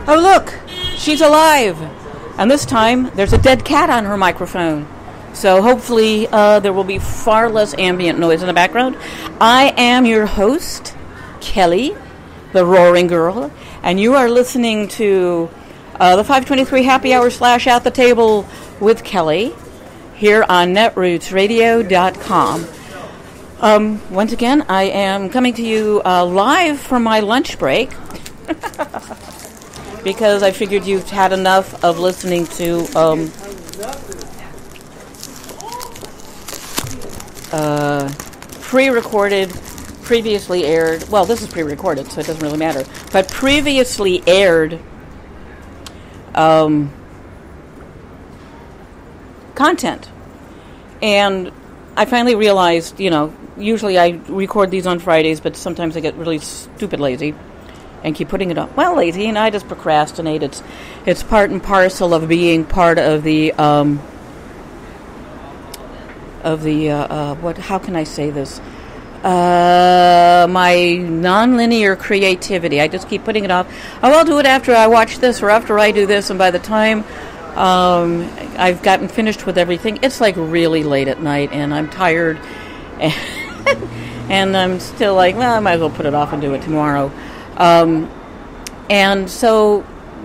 Oh, look, she's alive. And this time, there's a dead cat on her microphone. So hopefully there will be far less ambient noise in the background. I am your host, Kelly, the Roaring Girl, and you are listening to the 523 Happy Hour / At the Table with Kelly here on netrootsradio.com. Once again, I am coming to you live from my lunch break because I figured you've had enough of listening to pre-recorded, previously aired, well, this is pre-recorded, so it doesn't really matter, but previously aired content. And I finally realized, usually I record these on Fridays, but sometimes I get really stupid lazy and keep putting it up. Well, lazy, and I just procrastinate. It's part and parcel of being part of the how can I say this? My non-linear creativity. I just keep putting it off. Oh, I'll do it after I watch this or after I do this, and by the time I've gotten finished with everything, it's like really late at night, and I'm tired, and I'm still like, well, I might as well put it off and do it tomorrow. And so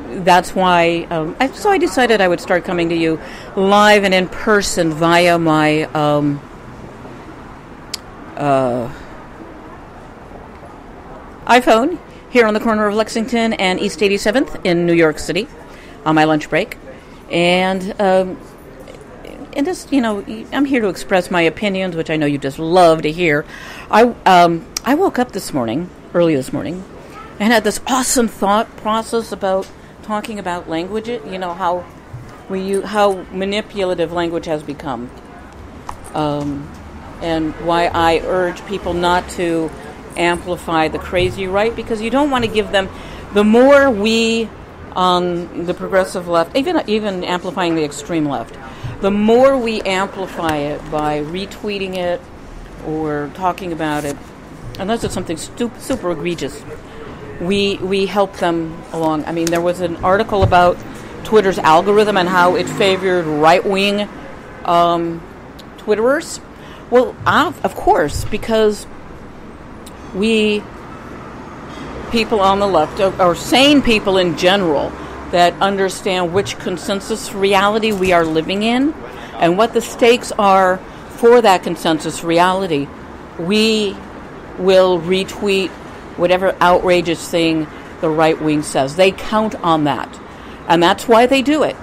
that's why I decided I would start coming to you live and in person via my iPhone here on the corner of Lexington and East 87th in New York City on my lunch break. And just, I'm here to express my opinions, which I know you just love to hear. I woke up early this morning, and had this awesome thought process about talking about language, how manipulative language has become, and why I urge people not to amplify the crazy right, because you don't want to give them, the more we on the progressive left, even amplifying the extreme left, the more we amplify it by retweeting it or talking about it, unless it's something super egregious, we help them along. I mean, there was an article about Twitter's algorithm and how it favored right-wing Twitterers. Well, of course, because people on the left, or sane people in general, that understand which consensus reality we are living in and what the stakes are for that consensus reality, we will retweet whatever outrageous thing the right wing says. They count on that. And that's why they do it.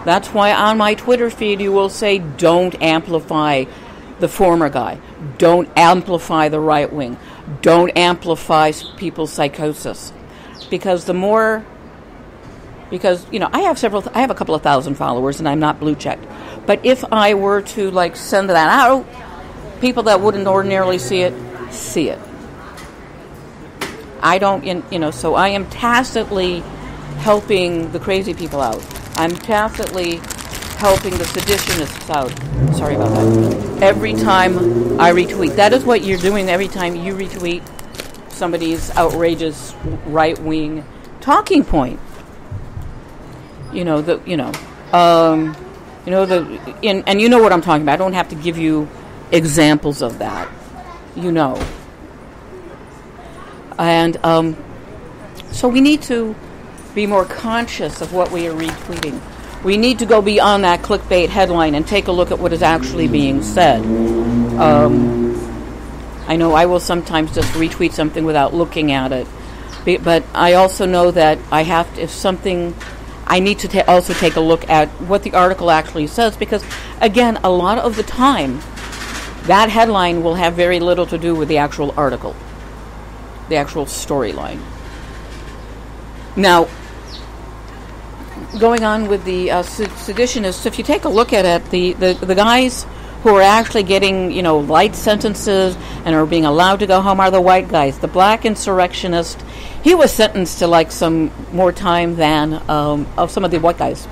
That's why on my Twitter feed you will say, don't amplify the former guy. Don't amplify the right wing. Don't amplify people's psychosis. Because I have a couple of thousand followers and I'm not blue checked. But if I were to send that out, people that wouldn't ordinarily see it. I don't, so I am tacitly helping the crazy people out. I'm tacitly helping the seditionists out. Sorry about that. Every time I retweet. That is what you're doing every time you retweet somebody's outrageous right-wing talking point. And you know what I'm talking about. I don't have to give you examples of that. And so we need to be more conscious of what we are retweeting. We need to go beyond that clickbait headline and take a look at what is actually being said. I know I will sometimes just retweet something without looking at it, but I also know that I need to also take a look at what the article actually says, because, again, a lot of the time, that headline will have very little to do with the actual article, the actual storyline. Now, going on with the seditionists, if you take a look at it, the guys who are actually getting, light sentences and are being allowed to go home are the white guys. The black insurrectionist, he was sentenced to some more time than of some of the white guys.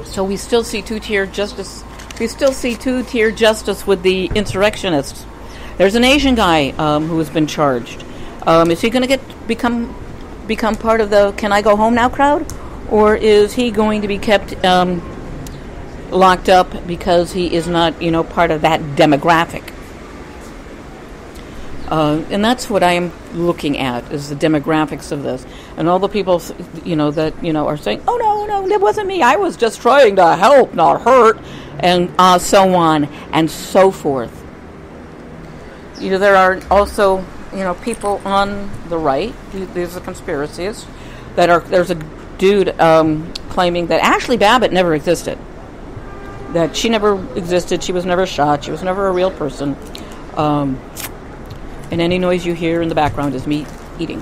So we still see two-tier justice. We still see two-tier justice with the insurrectionists. There's an Asian guy who has been charged. Is he going to become part of the "Can I go home now" crowd, or is he going to be kept locked up because he is not, part of that demographic? And that's what I am looking at, is the demographics of this, and all the people, that are saying, "Oh no, it wasn't me. I was just trying to help, not hurt," and so on and so forth. There are also, people on the right. These are conspiracies there's a dude claiming that Ashley Babbitt never existed, that she never existed, she was never shot, she was never a real person. And any noise you hear in the background is me eating.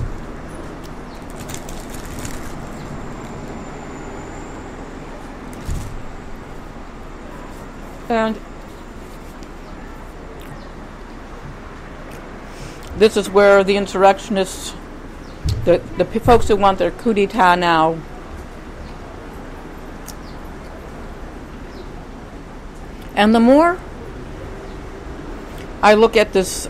And this is where the insurrectionists, the folks who want their coup d'etat now, and the more I look at this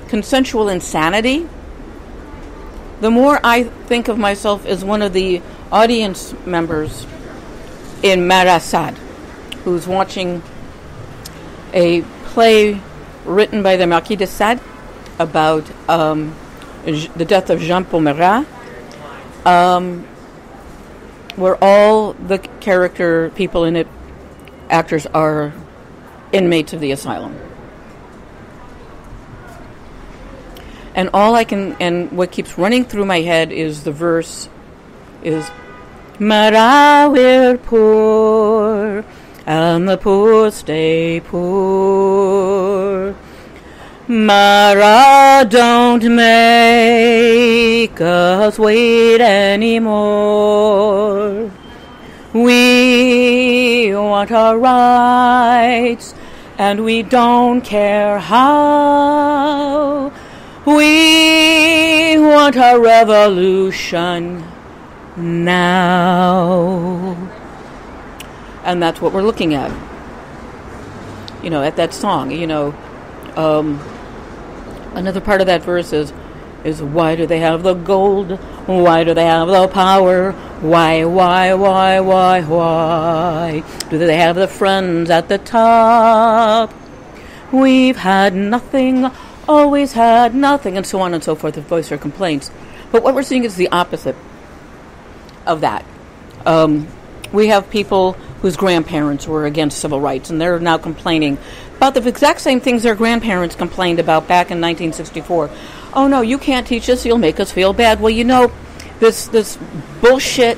consensual insanity, the more I think of myself as one of the audience members in Marasad, who's watching a play written by the Marquis de Sade about the death of Jean Paul Marat, where all the character people in it, actors, are inmates of the asylum. And and what keeps running through my head is the verse is, Marat we're poor, and the poor stay poor. Marat don't make us wait anymore. We want our rights, and we don't care how. We want our revolution now. And that's what we're looking at. At that song, another part of that verse is why do they have the gold? Why do they have the power? Why do they have the friends at the top? We've had nothing, always had nothing, and so on and so forth, to voice their complaints. But what we're seeing is the opposite of that. We have people whose grandparents were against civil rights, and they're now complaining about the exact same things their grandparents complained about back in 1964. Oh no, you can't teach us, you'll make us feel bad. Well, this bullshit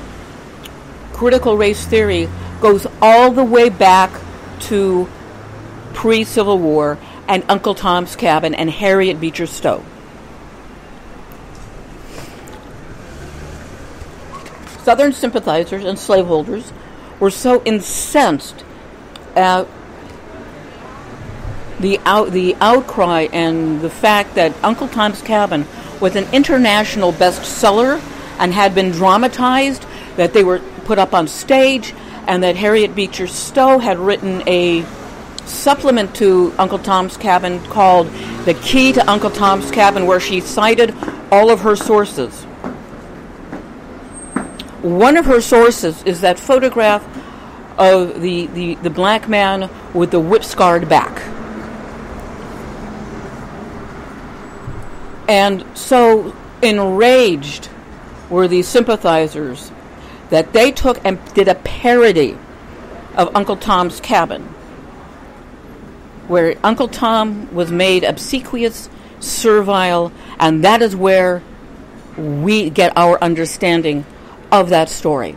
critical race theory goes all the way back to pre-Civil War and Uncle Tom's Cabin and Harriet Beecher Stowe. Southern sympathizers and slaveholders were so incensed at the outcry and the fact that Uncle Tom's Cabin was an international bestseller and had been dramatized, that they were put up on stage, and that Harriet Beecher Stowe had written a supplement to Uncle Tom's Cabin called The Key to Uncle Tom's Cabin, where she cited all of her sources. One of her sources is that photograph of the black man with the whip-scarred back. And so enraged were these sympathizers that they took and did a parody of Uncle Tom's Cabin, where Uncle Tom was made obsequious, servile, and that is where we get our understanding of that story.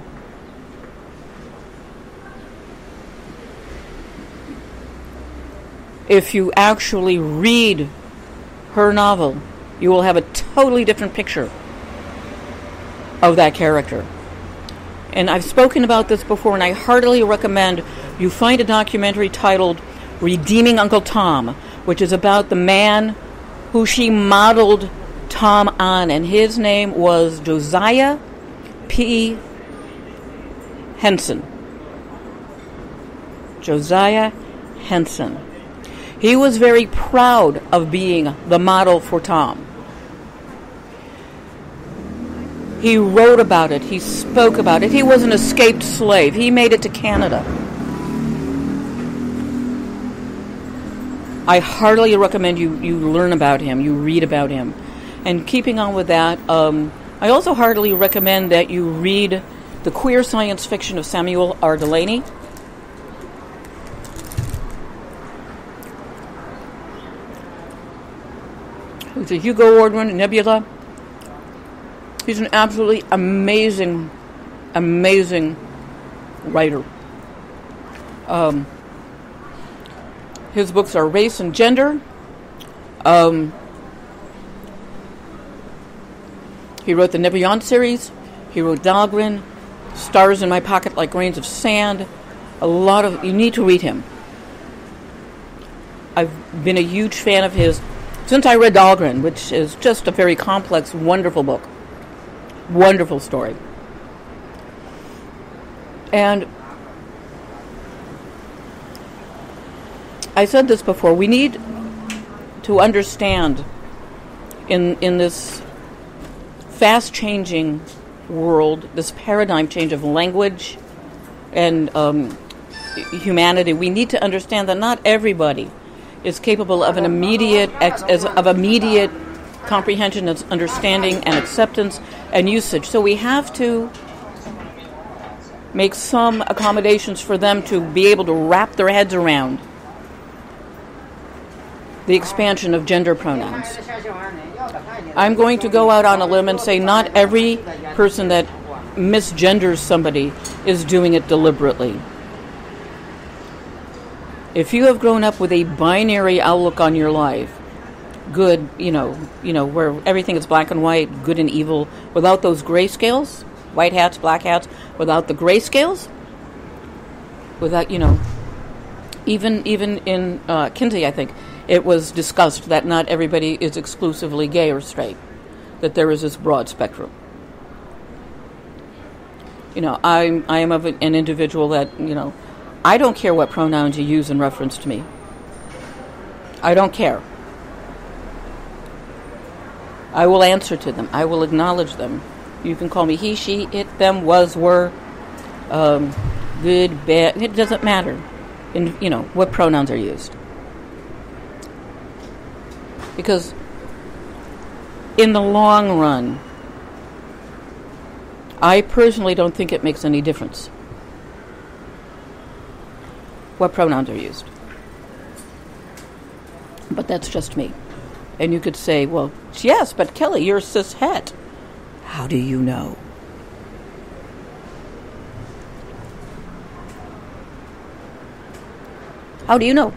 If you actually read her novel, you will have a totally different picture of that character. And I've spoken about this before, and I heartily recommend you find a documentary titled Redeeming Uncle Tom, which is about the man who she modeled Tom on, and his name was Josiah P. Henson. Josiah Henson. He was very proud of being the model for Tom. He wrote about it. He spoke about it. He was an escaped slave. He made it to Canada. I heartily recommend you learn about him, you read about him. And keeping on with that, I also heartily recommend that you read the queer science fiction of Samuel R. Delany. Who's a Hugo Award-winning Nebula. He's an absolutely amazing writer. His books are Race and Gender. He wrote the Nebulon series. He wrote Dahlgren, Stars in My Pocket Like Grains of Sand. You need to read him. I've been a huge fan of his since I read Dahlgren, which is just a very complex, wonderful book. Wonderful story. And I said this before, we need to understand in this fast-changing world, this paradigm change of language and humanity, we need to understand that not everybody is capable of an immediate comprehension, understanding, and acceptance and usage. So we have to make some accommodations for them to be able to wrap their heads around the expansion of gender pronouns. I'm going to go out on a limb and say not every person that misgenders somebody is doing it deliberately. If you have grown up with a binary outlook on your life, good, where everything is black and white, good and evil, without those gray scales, white hats, black hats, without the gray scales, without, even in Kinsey, I think, it was discussed that not everybody is exclusively gay or straight, that there is this broad spectrum. I am of an individual that, I don't care what pronouns you use in reference to me. I don't care. I will answer to them. I will acknowledge them. You can call me he, she, it, them, was, were, good, bad. It doesn't matter. What pronouns are used. Because in the long run, I personally don't think it makes any difference what pronouns are used. But that's just me. And you could say, well, yes, but Kelly, you're cis-het. How do you know? How do you know?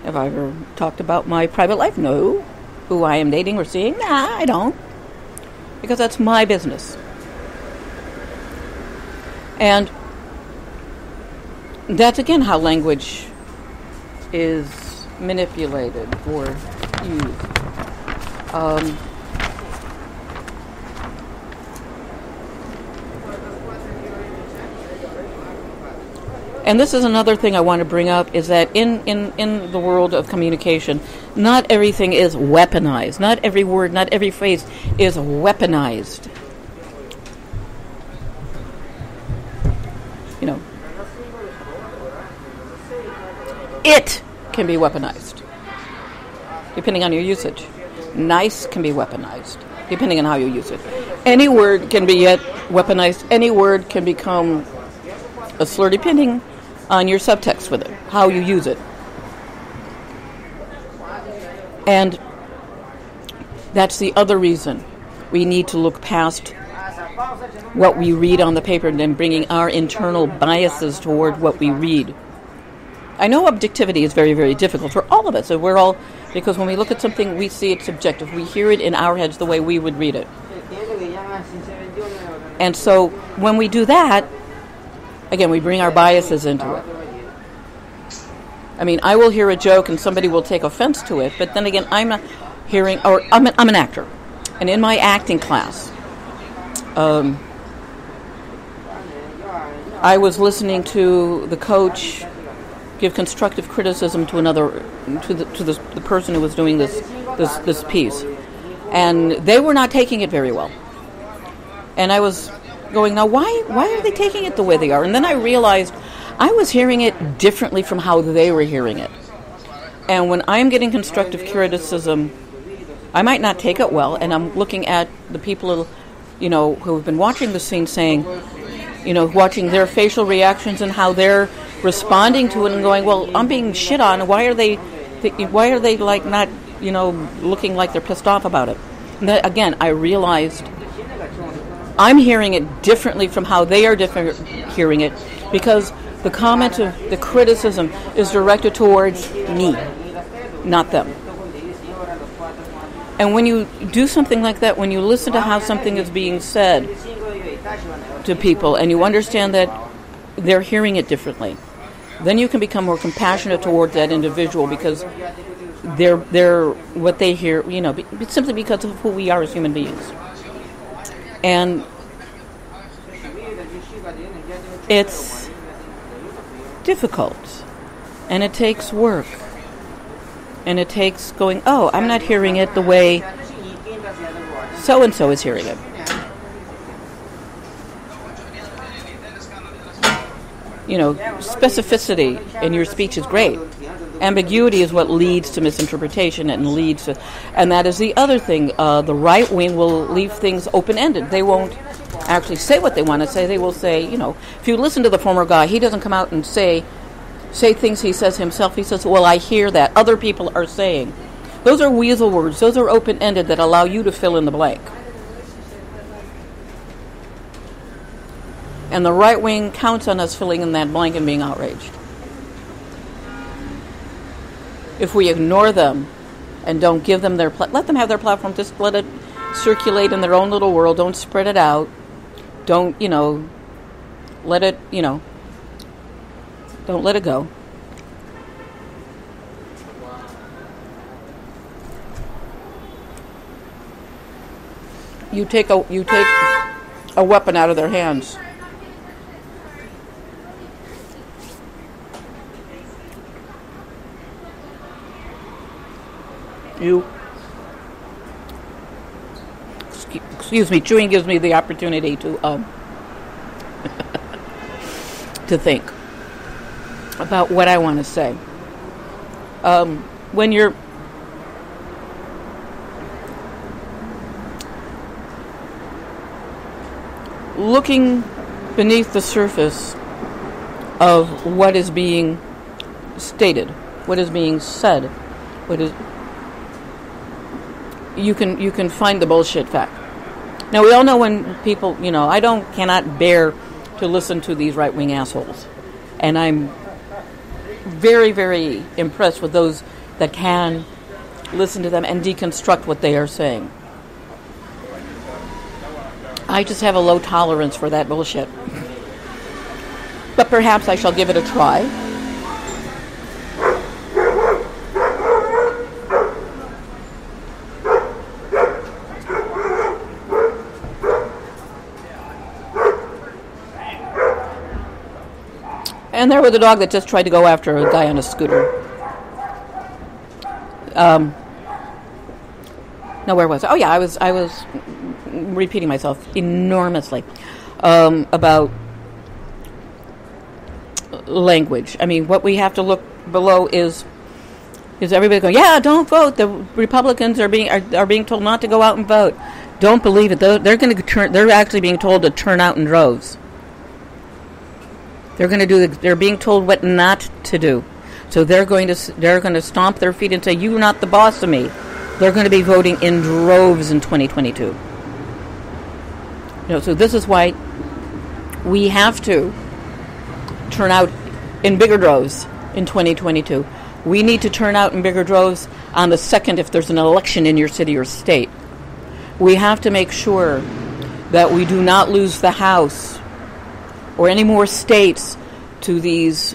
Have I ever talked about my private life? No. Who I am dating or seeing? Nah, I don't. Because that's my business. And that's, again, how language is manipulated or used. And this is another thing I want to bring up, is that in the world of communication, not everything is weaponized. Not every word, not every phrase is weaponized. It can be weaponized, depending on your usage. Nice can be weaponized, depending on how you use it. Any word can be yet weaponized. Any word can become a slur, depending on your subtext with it, how you use it. And that's the other reason we need to look past what we read on the paper and then bringing our internal biases toward what we read. I know objectivity is very, very difficult for all of us. So because when we look at something, we see it subjective. We hear it in our heads the way we would read it. And so when we do that, again, we bring our biases into it. I mean, I will hear a joke and somebody will take offense to it, but then again, I'm an actor. And in my acting class, I was listening to the coach give constructive criticism to the person who was doing this piece, and they were not taking it very well. And I was going, now why are they taking it the way they are? And then I realized I was hearing it differently from how they were hearing it. And when I'm getting constructive criticism, I might not take it well, and I'm looking at the people, who have been watching the scene, saying, watching their facial reactions and how they're responding to it, and going, well, I'm being shit on. Why are they like not, looking like they're pissed off about it? And then, again, I realized I'm hearing it differently from how they are hearing it, because the comment of the criticism is directed towards me, not them. And when you do something like that, when you listen to how something is being said to people, and you understand that they're hearing it differently, then you can become more compassionate towards that individual, because they're what they hear, simply because of who we are as human beings. And it's difficult, and it takes work, and it takes going, oh, I'm not hearing it the way so-and-so is hearing it. Specificity in your speech is great. Ambiguity is what leads to misinterpretation and that is the other thing. The right wing will leave things open-ended. They won't actually say what they want to say. They will say, if you listen to the former guy, he doesn't come out and say things he says himself. He says, well, I hear that other people are saying. Those are weasel words. Those are open-ended that allow you to fill in the blank. And the right wing counts on us filling in that blank and being outraged. If we ignore them and don't give them let them have their platform, just let it circulate in their own little world. Don't spread it out. Don't, let it, don't let it go. You take a weapon out of their hands. Excuse me, chewing gives me the opportunity to to think about what I want to say. When you're looking beneath the surface of what is being stated, what is being said, you can find the bullshit fact. Now, we all know when people, I cannot bear to listen to these right-wing assholes. And I'm very, very impressed with those that can listen to them and deconstruct what they are saying. I just have a low tolerance for that bullshit. But perhaps I shall give it a try. And there was a dog that just tried to go after a guy on a scooter. No, where was I? Oh, yeah, I was repeating myself enormously about language. I mean, what we have to look below is everybody going, yeah, don't vote. The Republicans are being told not to go out and vote. Don't believe it. They're actually being told to turn out in droves. They're being told what not to do. So they're going to stomp their feet and say, "You're not the boss of me." They're going to be voting in droves in 2022. So this is why we have to turn out in bigger droves in 2022. We need to turn out in bigger droves on the 2nd if there's an election in your city or state. We have to make sure that we do not lose the House or any more states to these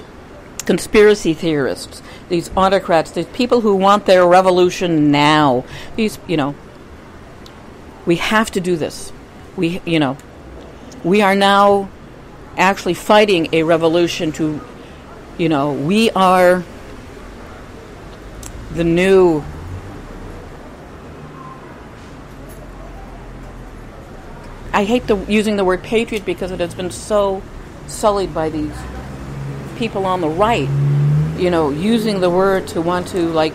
conspiracy theorists, these autocrats, these people who want their revolution now. We have to do this. We are now actually fighting a revolution to We are the new I hate using the word patriot because it has been so sullied by these people on the right, using the word to want to,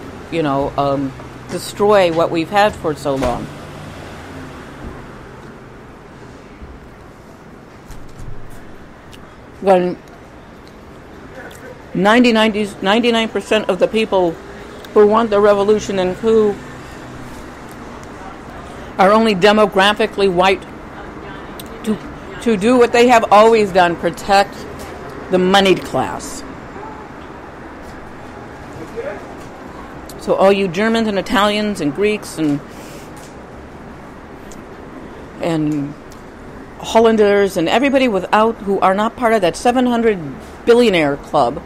destroy what we've had for so long. When 99% of the people who want the revolution and who are only demographically white to do what they have always done, protect the moneyed class. So all you Germans and Italians and Greeks and Hollanders and everybody who are not part of that 700 billionaire club,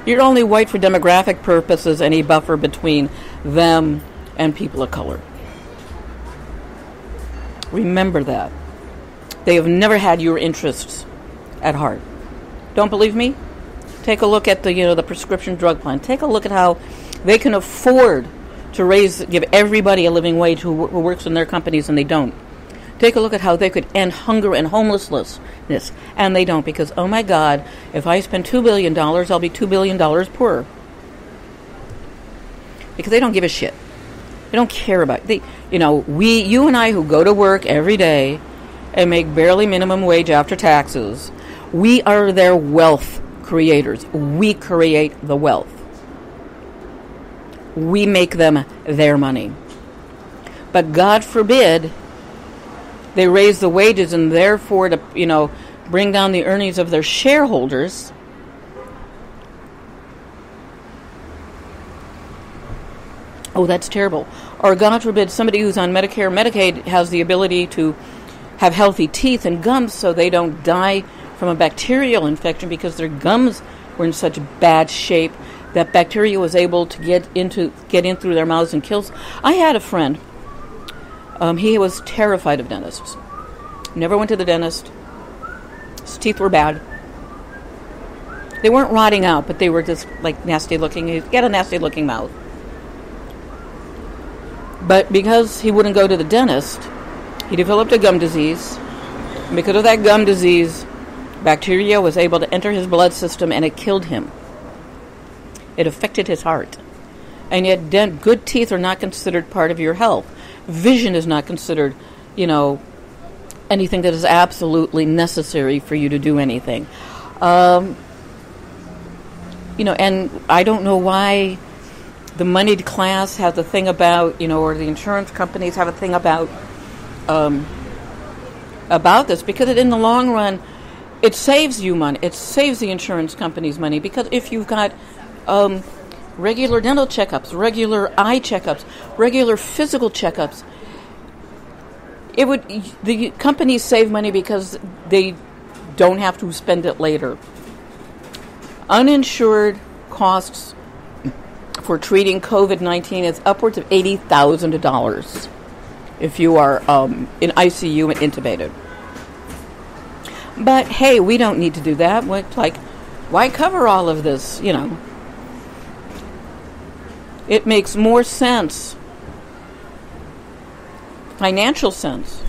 you're only white for demographic purposes, any buffer between them and people of color. Remember that. They have never had your interests at heart. Don't believe me? Take a look at the prescription drug plan. Take a look at how they can afford to give everybody a living wage who works in their companies, and they don't. Take a look at how they could end hunger and homelessness, and they don't, because, oh my God, if I spend $2 billion, I'll be $2 billion poorer. Because they don't give a shit. They don't care about it. You and I who go to work every day and make barely minimum wage after taxes, we are their wealth creators. We create the wealth. We make them their money. But God forbid they raise the wages and therefore to, bring down the earnings of their shareholders. Oh, that's terrible. Or God forbid somebody who's on Medicare or Medicaid has the ability to have healthy teeth and gums so they don't die from a bacterial infection because their gums were in such bad shape that bacteria was able to get in through their mouths and kills. I had a friend. He was terrified of dentists. Never went to the dentist. His teeth were bad. They weren't rotting out, but they were just nasty looking. He had a nasty looking mouth. But because he wouldn't go to the dentist, he developed a gum disease. And because of that gum disease, bacteria was able to enter his blood system and it killed him. It affected his heart. And yet good teeth are not considered part of your health. Vision is not considered, anything that is absolutely necessary for you to do anything. And I don't know why the moneyed class has a thing about, or the insurance companies have a thing about this, because in the long run, it saves you money. It saves the insurance companies money, because if you've got regular dental checkups, regular eye checkups, regular physical checkups, the companies save money because they don't have to spend it later. Uninsured costs for treating COVID-19 is upwards of $80,000 if you are in ICU and intubated. But hey, we don't need to do that. Why cover all of this? It makes more sense, financial sense,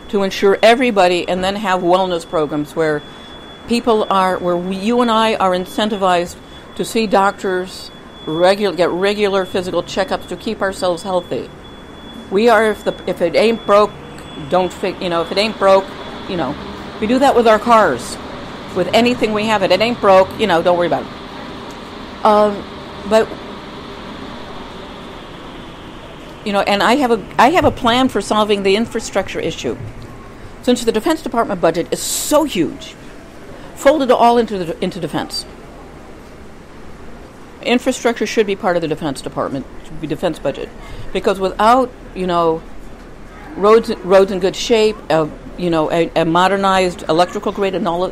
to insure everybody and then have wellness programs where you and I are incentivized to see doctors, get regular physical checkups to keep ourselves healthy. We are, if it ain't broke, don't fix. If it ain't broke, we do that with our cars, with anything we have. It ain't broke, don't worry about it. But and I have a plan for solving the infrastructure issue. Since the Defense Department budget is so huge, fold it all into defense. Infrastructure should be part of the Defense Department, should be defense budget, because without roads in good shape, a modernized electrical grid, and all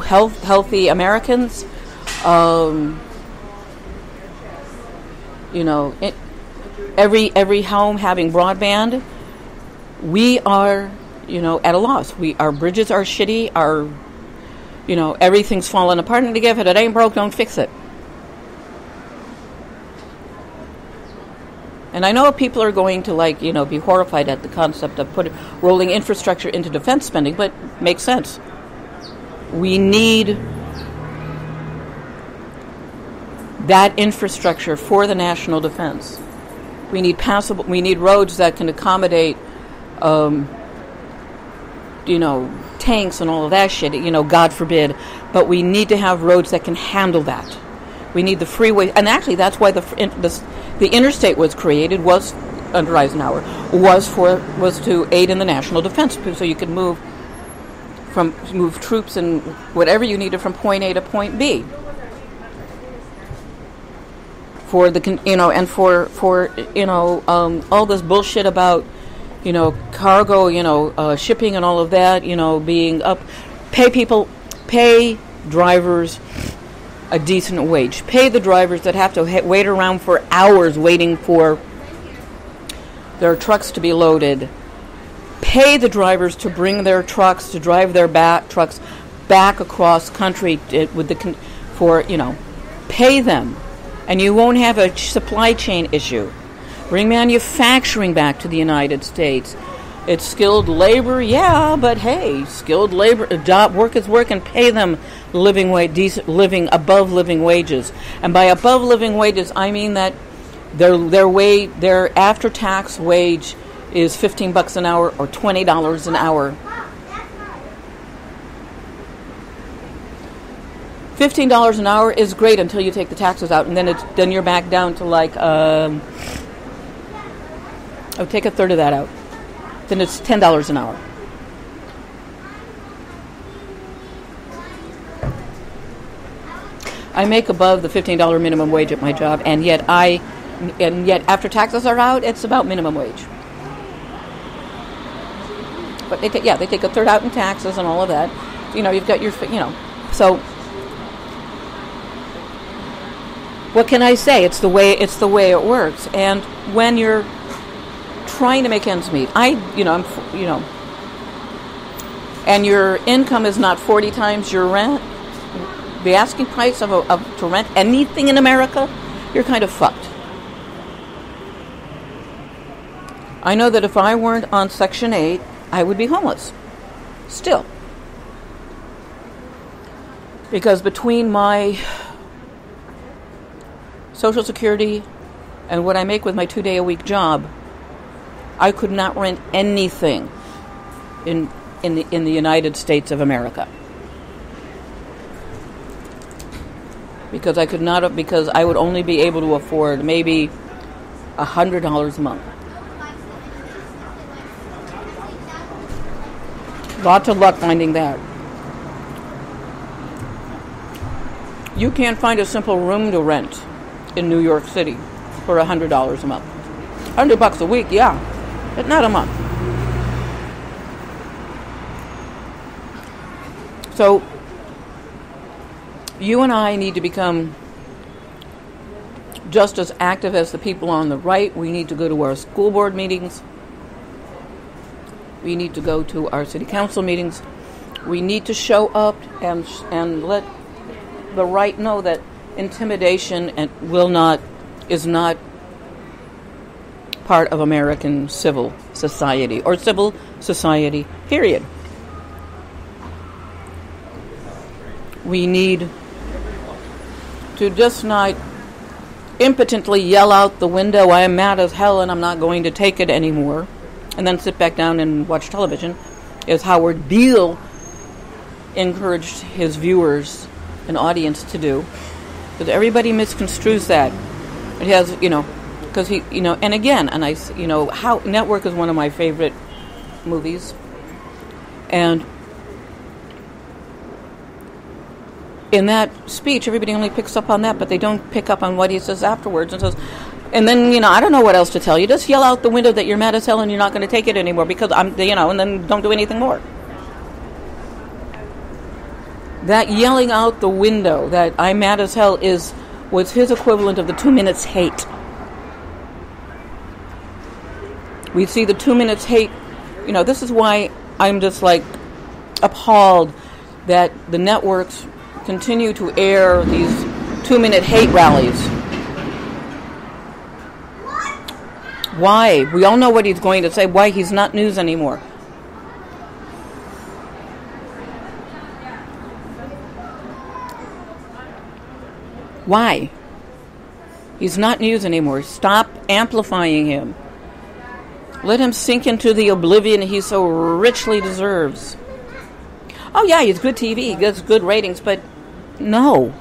healthy Americans, every home having broadband, we are at a loss. Our bridges are shitty. everything's falling apart, and if it ain't broke, don't fix it. And I know people are going to be horrified at the concept of rolling infrastructure into defense spending, but it makes sense. We need that infrastructure for the national defense. We need roads that can accommodate, tanks and all of that shit, God forbid. But we need to have roads that can handle that. We need the freeway, and actually that's why the interstate was created, was under Eisenhower, was to aid in the national defense, so you could move troops and whatever you needed from point A to point B. For the and for all this bullshit about cargo, shipping and all of that, being up, pay drivers a decent wage. Pay the drivers that have to wait around for hours waiting for their trucks to be loaded. Pay the drivers to bring their trucks, to drive their trucks back across country pay them. And you won't have a supply chain issue. Bring manufacturing back to the United States. It's skilled labor, yeah, but hey, skilled labor, work is work, and pay them above living wages. And by above living wages, I mean that their after-tax wage is $15 an hour or $20 an hour. $15 an hour is great until you take the taxes out, and then you're back down to take a third of that out. Then it's $10 an hour. I make above the $15 minimum wage at my job, and yet after taxes are out, it's about minimum wage. But they take a third out in taxes and all of that. You've got your so. What can I say? It's the way it works. And when you're trying to make ends meet, and your income is not 40 times your rent, the asking price to rent anything in America, you're kind of fucked. I know that if I weren't on Section 8, I would be homeless. Still. Because between my Social Security and what I make with my 2-day-a-week job, I could not rent anything in the United States of America. Because I would only be able to afford maybe $100 a month. Lots of luck finding that. You can't find a simple room to rent in New York City for $100 a month. $100 a week, yeah, but not a month. So you and I need to become just as active as the people on the right. We need to go to our school board meetings. We need to go to our city council meetings. We need to show up and let the right know that intimidation is not part of American civil society or civil society, period. We need to just not impotently yell out the window, I am mad as hell and I'm not going to take it anymore, and then sit back down and watch television, as Howard Beale encouraged his viewers and audience to do. Because everybody misconstrues that. It has, because he, and again, and I, how Network is one of my favorite movies. And in that speech, everybody only picks up on that, but they don't pick up on what he says afterwards, and says, and then, I don't know what else to tell you. Just yell out the window that you're mad as hell and you're not going to take it anymore because and then don't do anything more. That yelling out the window that I'm mad as hell was his equivalent of the 2 minutes hate. We see the 2 minutes hate. This is why I'm just appalled that the networks continue to air these 2-minute hate rallies. Why? We all know what he's going to say. Why? He's not news anymore. Why? He's not news anymore. Stop amplifying him. Let him sink into the oblivion he so richly deserves. Oh yeah, he's good TV, he gets good ratings, but no.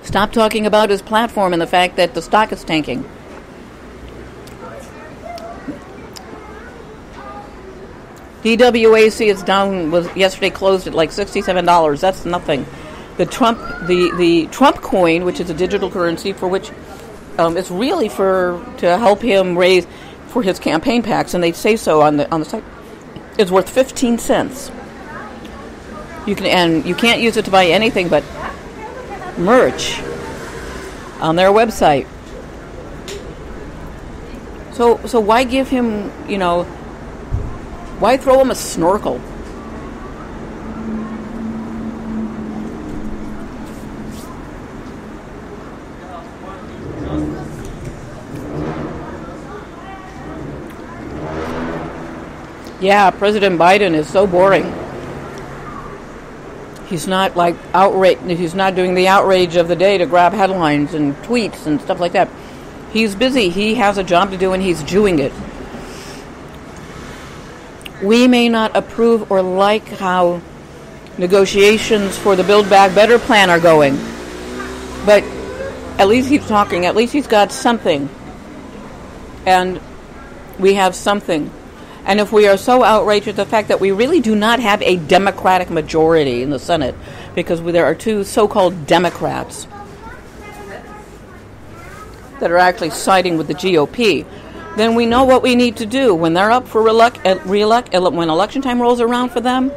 Stop talking about his platform and the fact that the stock is tanking. DWAC is down, was yesterday closed at like $67. That's nothing. The Trump coin, which is a digital currency for which it's really to help him raise for his campaign packs, and they say so on the site, is worth 15 cents. You can't use it to buy anything but merch on their website. So why give him, why throw him a snorkel? Yeah, President Biden is so boring. He's not like outrage. He's not doing the outrage of the day to grab headlines and tweets and stuff like that. He's busy. He has a job to do, and he's doing it. We may not approve or like how negotiations for the Build Back Better plan are going, but at least he's talking. At least he's got something, and we have something. And if we are so outraged at the fact that we really do not have a Democratic majority in the Senate, because there are two so-called Democrats that are actually siding with the GOP, then we know what we need to do when they're up for when election time rolls around for them.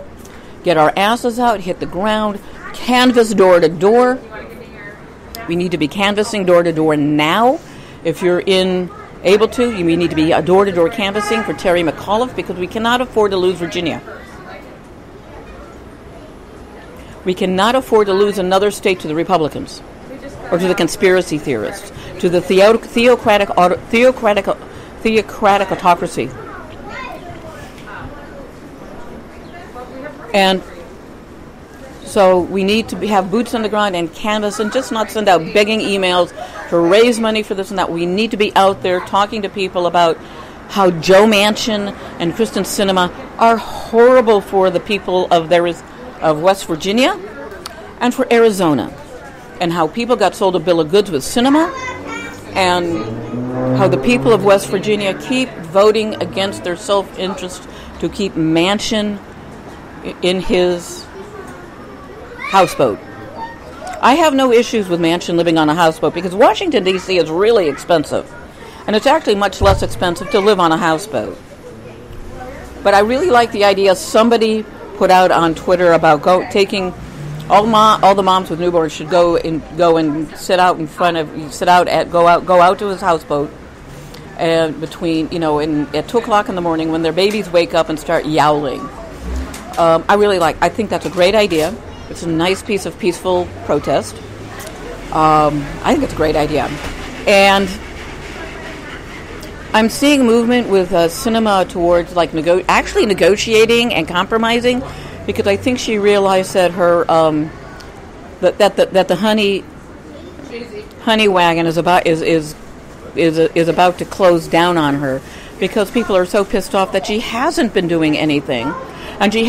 Get our asses out, hit the ground, canvass door to door. We need to be canvassing door to door now. If you're able to, you need to be a door-to-door canvassing for Terry McAuliffe, because we cannot afford to lose Virginia. We cannot afford to lose another state to the Republicans or to the conspiracy theorists, to the theocratic autocracy. And so we need to have boots on the ground and canvass, and just not send out begging emails to raise money for this and that. We need to be out there talking to people about how Joe Manchin and Kyrsten Sinema are horrible for the people of West Virginia and for Arizona, and how people got sold a bill of goods with Sinema, and how the people of West Virginia keep voting against their self-interest to keep Manchin in his houseboat. I have no issues with Manchin living on a houseboat, because Washington, D.C. is really expensive. And it's actually much less expensive to live on a houseboat. But I really like the idea somebody put out on Twitter about taking all the moms with newborns should go and sit out go out to his houseboat, and between at 2:00 in the morning when their babies wake up and start yowling. I think that's a great idea. It's a nice piece of peaceful protest. I think it's a great idea. And I'm seeing movement with Sinema towards actually negotiating and compromising, because I think she realized that her that the honey wagon is about to close down on her, because people are so pissed off that she hasn't been doing anything. And she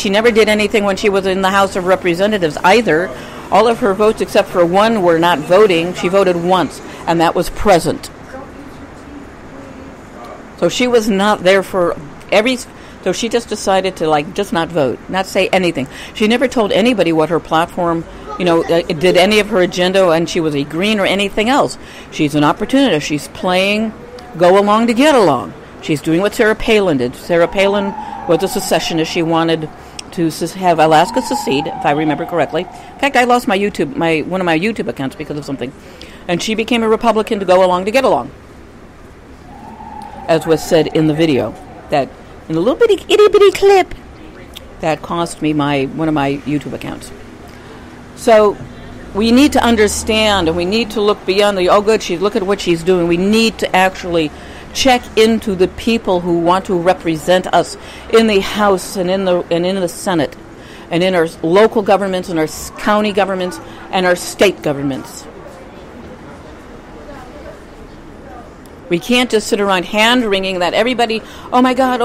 never did anything when she was in the House of Representatives either. All of her votes, except for one, were not voting. She voted once, and that was present. So she was not there so she just decided to just not vote, not say anything. She never told anybody what her platform, did any of her agenda, and she was a green or anything else. She's an opportunist. She's playing go along to get along. She's doing what Sarah Palin did. Sarah Palin was a secessionist. She wanted to have Alaska secede, if I remember correctly. In fact, I lost one of my YouTube accounts because of something. And she became a Republican to go along to get along, as was said in the video, that in a little bitty itty bitty clip that cost me one of my YouTube accounts. So we need to understand, and we need to look beyond look at what she's doing. We need to actually check into the people who want to represent us in the House and in the Senate and in our local governments and our county governments and our state governments. We can't just sit around hand-wringing that everybody, oh my God,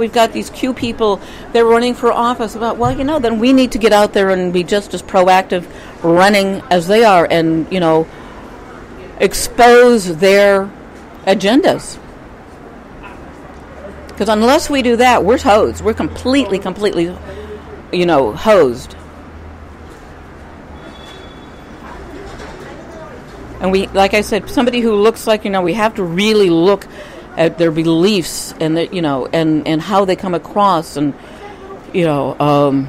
we've got these Q people, they're running for office. Well, then we need to get out there and be just as proactive running as they are and, expose their agendas. Because unless we do that, we're hosed. We're completely, hosed. And we, like I said, somebody who looks like, we have to really look at their beliefs and, and how they come across and, on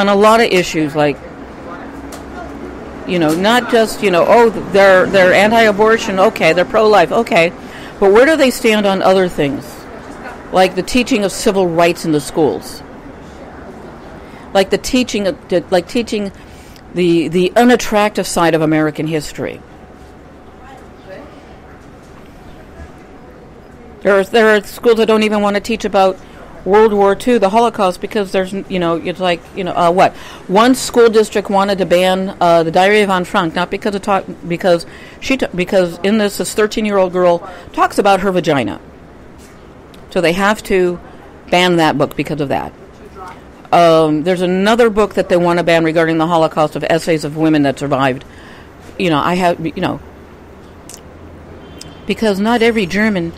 a lot of issues like, not just, they're anti-abortion, okay, they're pro-life, okay, but where do they stand on other things? Like the teaching of civil rights in the schools. Like the teaching the unattractive side of American history. There are schools that don't even want to teach about World War II, the Holocaust, because there's, it's like, what? One school district wanted to ban the Diary of Anne Frank, not because because in this 13-year-old girl talks about her vagina. So they have to ban that book because of that. There's another book that they want to ban regarding the Holocaust of essays of women that survived. Because not every German,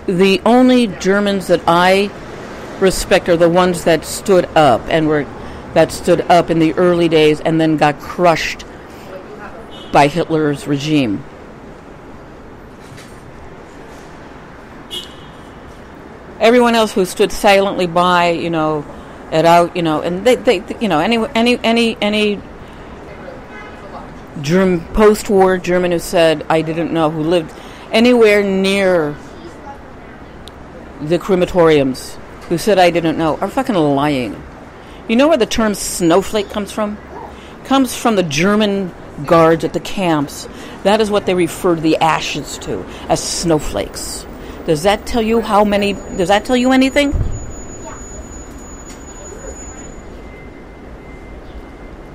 the only Germans that I respect are the ones that stood up in the early days and then got crushed by Hitler's regime. Everyone else who stood silently by, and any post-war German who said, I didn't know, who lived anywhere near the crematoriums, who said I didn't know, are fucking lying. You know where the term snowflake comes from? Comes from the German guards at the camps. That is what they referred the ashes to, as snowflakes. Does that tell you does that tell you anything?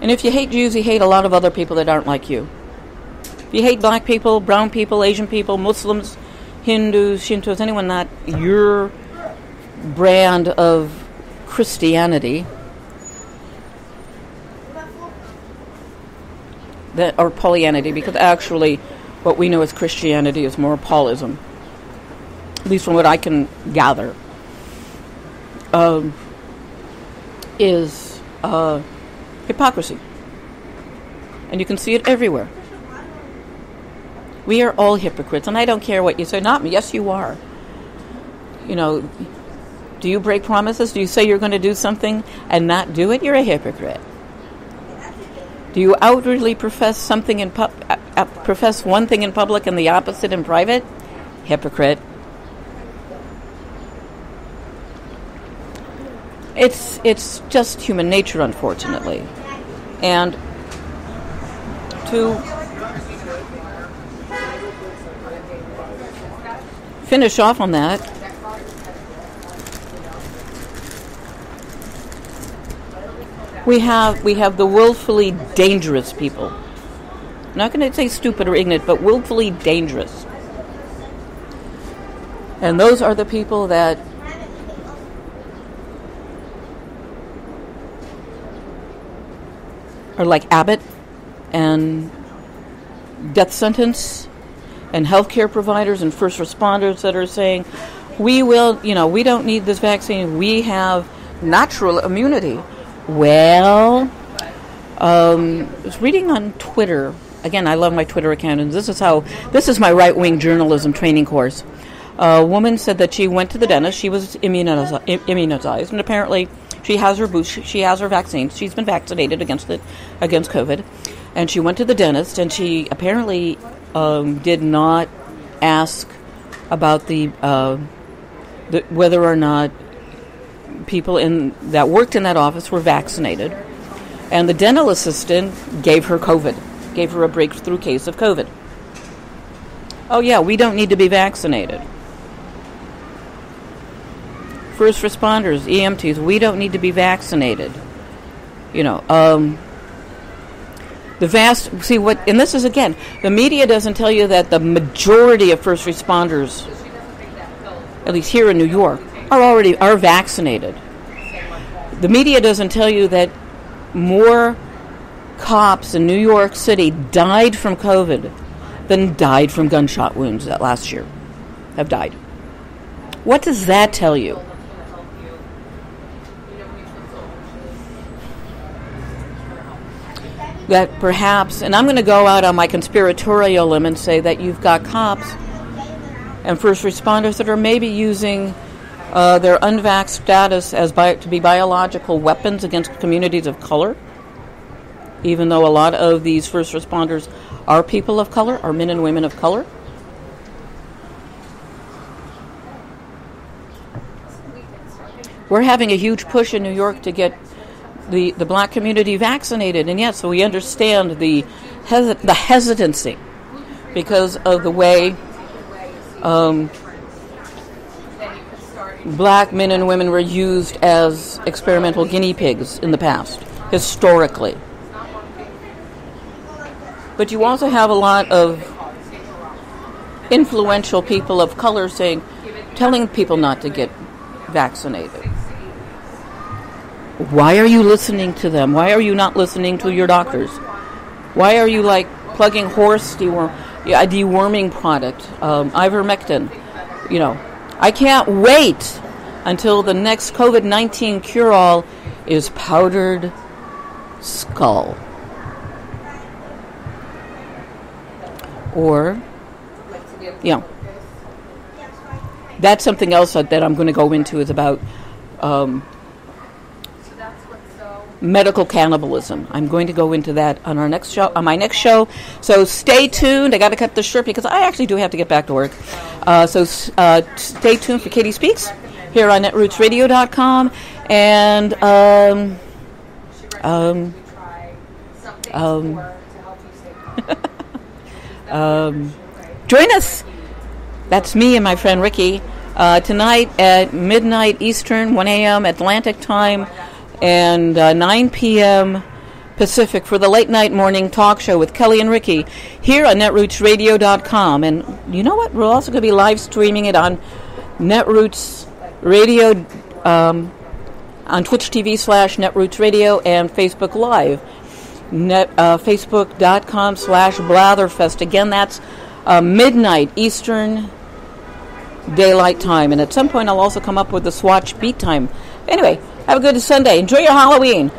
And if you hate Jews, you hate a lot of other people that aren't like you. If you hate black people, brown people, Asian people, Muslims, Hindus, Shintos, anyone not your brand of Christianity, or Paulianity, because actually what we know as Christianity is more Paulism. At least from what I can gather, is hypocrisy. And you can see it everywhere. We are all hypocrites, and I don't care what you say. Not me. Yes, you are. Do you break promises? Do you say you're going to do something and not do it? You're a hypocrite. Do you outwardly profess something profess one thing in public and the opposite in private? Hypocrite. It's just human nature, unfortunately. And to finish off on that, we have the willfully dangerous people. I'm not going to say stupid or ignorant, but willfully dangerous. And those are the people that are like Abbott and death sentence and healthcare providers and first responders that are saying, we don't need this vaccine. We have natural immunity. Well, I was reading on Twitter. Again, I love my Twitter account, and this is my right-wing journalism training course. A woman said that she went to the dentist. She was immunized, and apparently she has her boost. She has her vaccine. She's been vaccinated against COVID, and she went to the dentist, and she apparently did not ask about the whether or not people that worked in that office were vaccinated, and the dental assistant gave her a breakthrough case of COVID. Oh yeah, we don't need to be vaccinated. First responders, EMTs, we don't need to be vaccinated. And this is again, the media doesn't tell you that the majority of first responders, at least here in New York, are vaccinated. The media doesn't tell you that more cops in New York City died from COVID than died from gunshot wounds that last year have died. What does that tell you? That perhaps, and I'm going to go out on my conspiratorial limb and say that you've got cops and first responders that are maybe using their unvaxxed status to be biological weapons against communities of color, even though a lot of these first responders are people of color, are men and women of color. We're having a huge push in New York to get the black community vaccinated, and yes, so we understand the hesitancy because of the way black men and women were used as experimental guinea pigs in the past, historically. But you also have a lot of influential people of color telling people not to get vaccinated. Why are you listening to them? Why are you not listening to your doctors? Why are you plugging horse deworming product, ivermectin? I can't wait until the next COVID-19 cure-all is powdered skull. Or, that's something else that I'm going to go into is about medical cannibalism. I'm going to go into that on my next show. So stay tuned. I got to cut this short because I actually do have to get back to work. So stay tuned for Katie Speaks here on netrootsradio.com. And join us. That's me and my friend Ricky tonight at midnight Eastern, 1 a.m. Atlantic time, and 9 p.m. Pacific for the late night morning talk show with Kelly and Ricky here on netrootsradio.com. And you know what? We're also going to be live streaming it on Netroots Radio, on Twitch TV /Netroots Radio and Facebook Live, Facebook.com/Blatherfest. Again, that's midnight Eastern Daylight Time. And at some point, I'll also come up with the Swatch Beat Time. Anyway, have a good Sunday. Enjoy your Halloween.